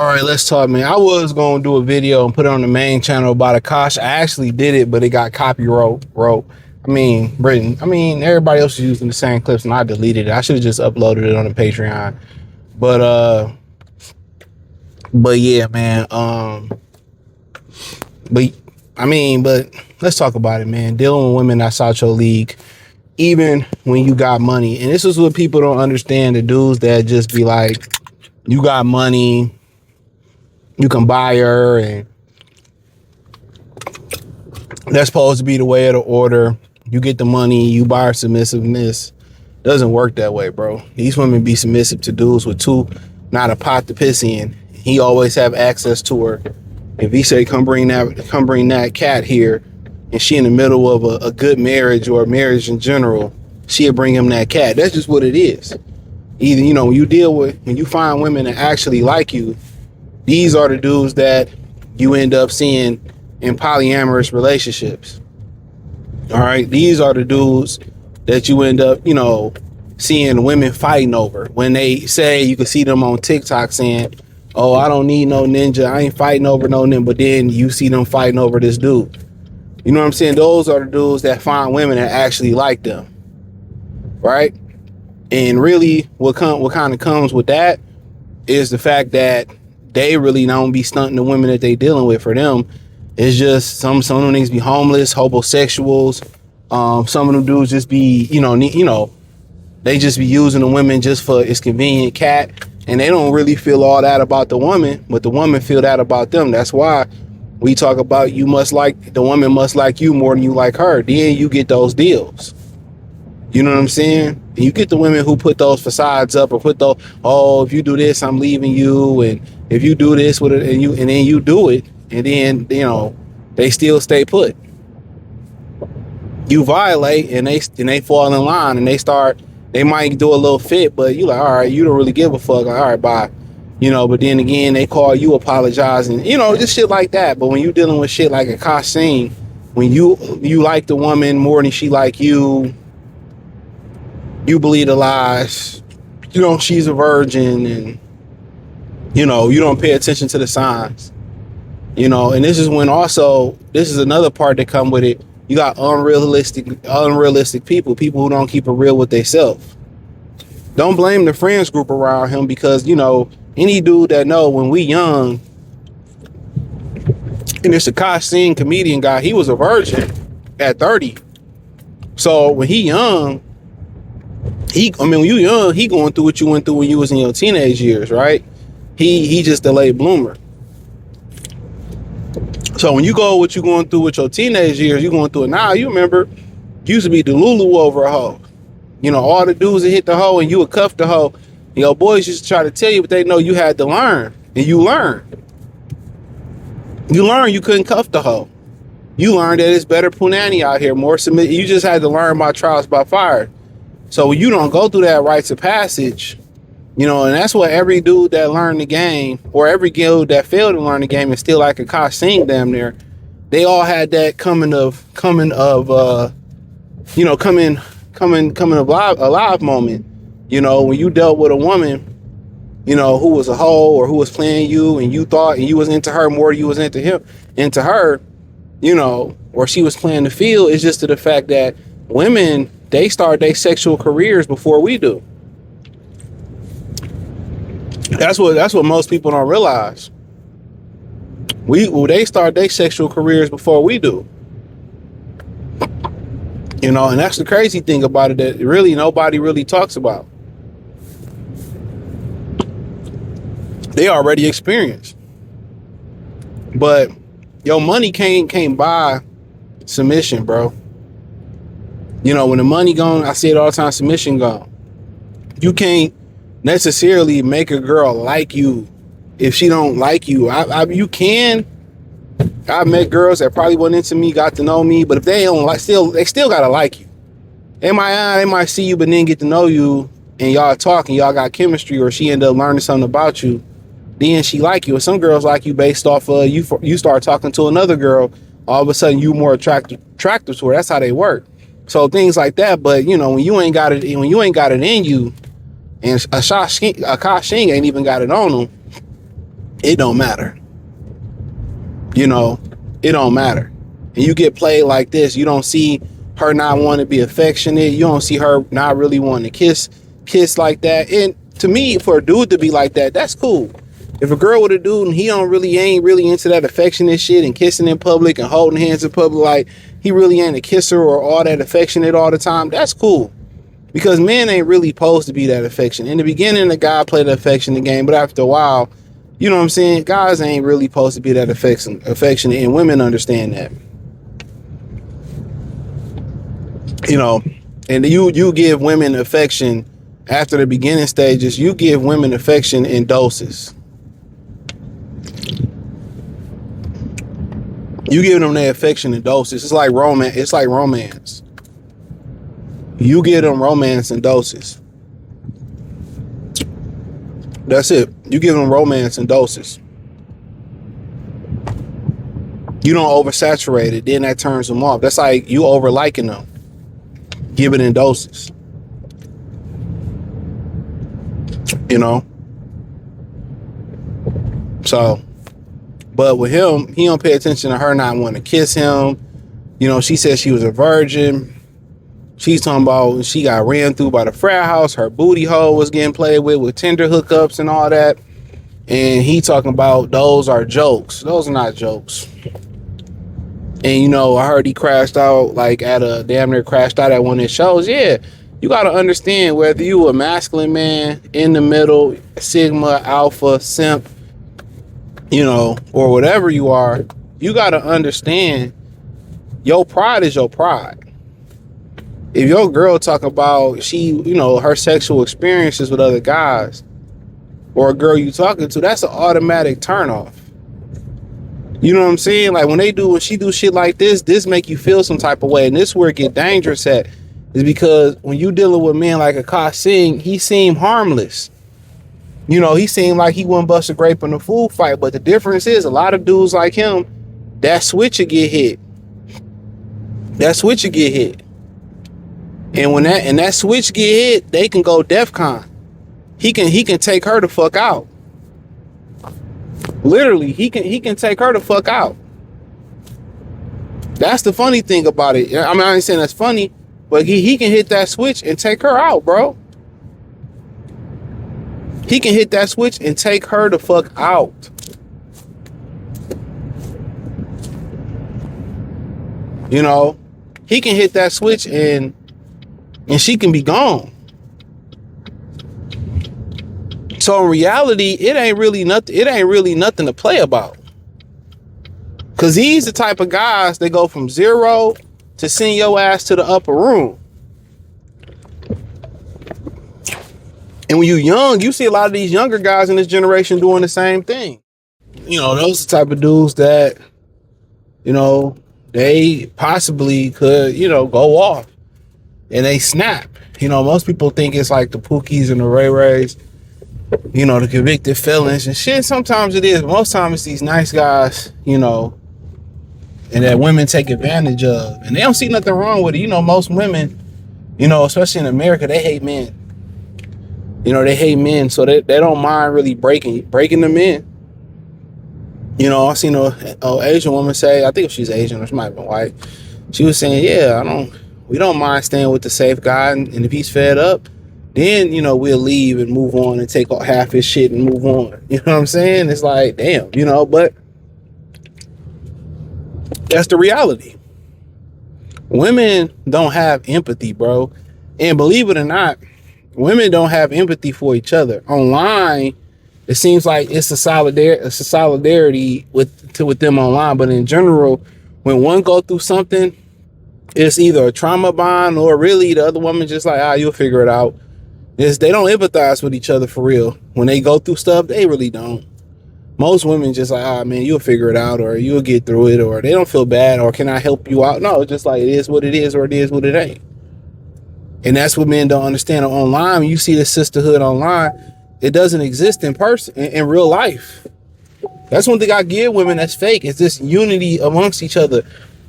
All right, let's talk, man. I was going to do a video and put it on the main channel about Akaash. I actually did it, but it got copyright. Britain. Everybody else is using the same clips, and I deleted it. I should have just uploaded it on the Patreon. But yeah, man. But let's talk about it, man. Dealing with women outside your league, even when you got money. And this is what people don't understand. The dudes that just be like, you got money, you can buy her, and that's supposed to be the way of the order. You get the money, you buy her submissiveness. Doesn't work that way, bro. These women be submissive to dudes with not a pot to piss in. He always have access to her. If he say, come bring that cat here, and she in the middle of a good marriage or a marriage in general, she'll bring him that cat. That's just what it is. Either, when you find women that actually like you, these are the dudes that you end up seeing in polyamorous relationships. All right. These are the dudes that you end up, seeing women fighting over. When they say, you can see them on TikTok saying, oh, I don't need no ninja. I ain't fighting over no ninja. But then you see them fighting over this dude. You know what I'm saying? Those are the dudes that find women that actually like them. Right. And really what kind of comes with that is the fact that they really don't be stunting the women that they dealing with. For them, it's just some of them niggas be homeless, homosexuals. Some of them dudes just be, they just be using the women just for it's convenient cat. And they don't really feel all that about the woman, but the woman feel that about them. That's why we talk about the woman must like you more than you like her. Then you get those deals. You know what I'm saying? And you get the women who put those facades up or put those, oh, if you do this, I'm leaving you. And if you do this with it and then you do it, and then, they still stay put. You violate and they fall in line and they might do a little fit, but you like, all right, you don't really give a fuck. Like, all right, bye. But then again, they call you apologizing, just shit like that. But when you dealing with shit like Akaash Singh, when you like the woman more than she like you believe the lies, she's a virgin, and you don't pay attention to the signs, and this is another part that come with it. You got unrealistic people who don't keep it real with themselves. Don't blame the friends group around him, because any dude that know when we young, and this Akaash Singh comedian guy, he was a virgin at 30. So when he young, when you young, he going through what you went through when you was in your teenage years, right? He just a late bloomer. So when you go what you going through with your teenage years, you going through it now. You remember, you used to be Delulu over a hoe. All the dudes that hit the hoe and you would cuff the hoe. Your boys used to try to tell you, but they know you had to learn, and you learned. You learned you couldn't cuff the hoe. You learned that it's better punani out here, more submit. You just had to learn by trials by fire. So when you don't go through that rites of passage, and that's what every dude that learned the game, or every dude that failed to learn the game, and still like Akaash Singh damn near, they all had that coming alive moment. When you dealt with a woman, who was a hoe or who was playing you, and you thought and you was into her more than you was into her, or she was playing the field. It's just to the fact that women, they start their sexual careers before we do. That's what most people don't realize. They start their sexual careers before we do. And that's the crazy thing about it, that really nobody really talks about. They already experienced. But your money can't buy submission, bro. When the money gone, I say it all the time, submission gone. You can't necessarily make a girl like you if she don't like you. You can. I've met girls that probably wasn't into me, got to know me, but if they don't like, they still gotta like you. They might see you, but then get to know you, and y'all talking, y'all got chemistry, or she end up learning something about you. Then she like you. And some girls like you based off of you start talking to another girl, all of a sudden you more attractive to her. That's how they work. So things like that. But when you ain't got it in you, and Akaash Singh ain't even got it on him, it don't matter. You know, it don't matter. And you get played like this, you don't see her not wanting to be affectionate. You don't see her not really wanting to kiss like that. And to me, for a dude to be like that, that's cool. If a girl with a dude and he ain't really into that affectionate shit and kissing in public and holding hands in public, like he really ain't a kisser or all that affectionate all the time, that's cool. Because men ain't really supposed to be that affectionate. In the beginning, the guy played the affectionate game, but after a while, you know what I'm saying? Guys ain't really supposed to be that affectionate, and women understand that. You know, and you give women affection after the beginning stages. You give women affection in doses. You give them their affection in doses. It's like romance. It's like romance. You give them romance in doses. That's it. You give them romance in doses. You don't oversaturate it. Then that turns them off. That's like you over liking them. Give it in doses. You know? So, but with him, he don't pay attention to her not wanting to kiss him. You know, she said she was a virgin. She's talking about she got ran through by the frat house. Her booty hole was getting played with Tinder hookups and all that. And he talking about those are jokes. Those are not jokes. And, you know, I heard he crashed out, like damn near crashed out at one of his shows. Yeah, you got to understand whether you a masculine man, in the middle, sigma, alpha, simp, you know, or whatever you are, you got to understand your pride is your pride. If your girl talk about her sexual experiences with other guys, or a girl you talking to, that's an automatic turnoff. You know what I'm saying? Like when she do shit like this make you feel some type of way. And this is where it get dangerous at, is because when you dealing with men like Akaash Singh, he seemed harmless. You know, he seemed like he wouldn't bust a grape in a food fight. But the difference is a lot of dudes like him, that switch will get hit. That switch will get hit. And when that switch get hit, they can go DEFCON. He can take her the fuck out. Literally, he can take her the fuck out. That's the funny thing about it. I mean, I ain't saying that's funny, but he can hit that switch and take her out, bro. He can hit that switch and take her the fuck out. You know, he can hit that switch and she can be gone. So in reality, it ain't really nothing to play about. Cause he's the type of guys that go from zero to send your ass to the upper room. And when you're young, you see a lot of these younger guys in this generation doing the same thing. You know, those are the type of dudes that, you know, they possibly could, you know, go off and they snap. You know, most people think it's like the Pookies and the Ray Rays, you know, the convicted felons and shit. Sometimes it is. Most times it's these nice guys, you know, and that women take advantage of. And they don't see nothing wrong with it. You know, most women, you know, especially in America, they hate men. You know, they hate men, so they don't mind really breaking the men. You know, I seen a Asian woman say, I think if she's Asian or she might have been white, she was saying, yeah, we don't mind staying with the safe guy, and if he's fed up, then, you know, we'll leave and move on and take half his shit and move on. You know what I'm saying? It's like, damn, you know, but that's the reality. Women don't have empathy, bro. And believe it or not, women don't have empathy for each other. Online, it seems like it's a solidarity with them online, but in general, when one go through something, it's either a trauma bond or really the other woman just like, you'll figure it out. They don't empathize with each other for real. When they go through stuff, they really don't. Most women just like, man, you'll figure it out, or you'll get through it, or they don't feel bad, or can I help you out? No, it's just like it is what it is, or it is what it ain't. And that's what men don't understand. Online, when you see the sisterhood online, it doesn't exist in person, in real life. That's one thing I give women that's fake, is this unity amongst each other.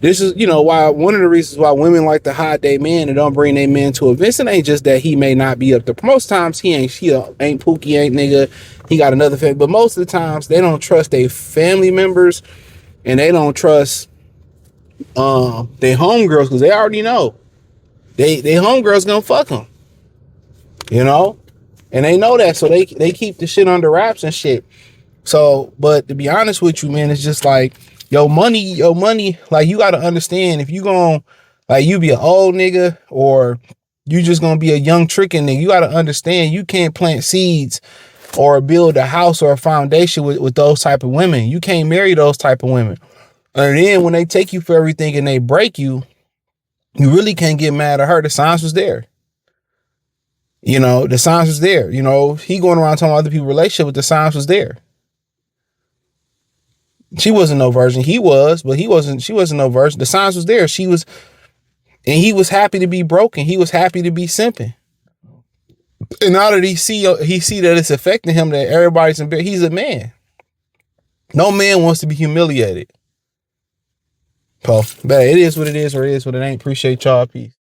This is, why one of the reasons why women like to hide their man and don't bring their man to events. It ain't just that he may not be up there. Most times he ain't Pookie, ain't nigga. He got another family. But most of the times they don't trust their family members and they don't trust their homegirls because they already know they homegirls gonna fuck them, and they know that, so they keep the shit under wraps and shit. So, but to be honest with you, man, it's just like your money, like you got to understand if you gon' like you be an old nigga or you just gonna be a young tricking nigga, you got to understand you can't plant seeds or build a house or a foundation with those type of women. You can't marry those type of women. And then when they take you for everything and they break you, you really can't get mad at her. The signs was there. The signs was there. He going around talking about other people's relationship, but the signs was there. She wasn't no virgin. He was, but she wasn't no virgin. The signs was there. She was, and he was happy to be broken. He was happy to be simping. And now that he see that it's affecting him, that everybody's in bed, he's a man. No man wants to be humiliated. So, but it is what it is, or it is what it ain't. Appreciate y'all. Peace.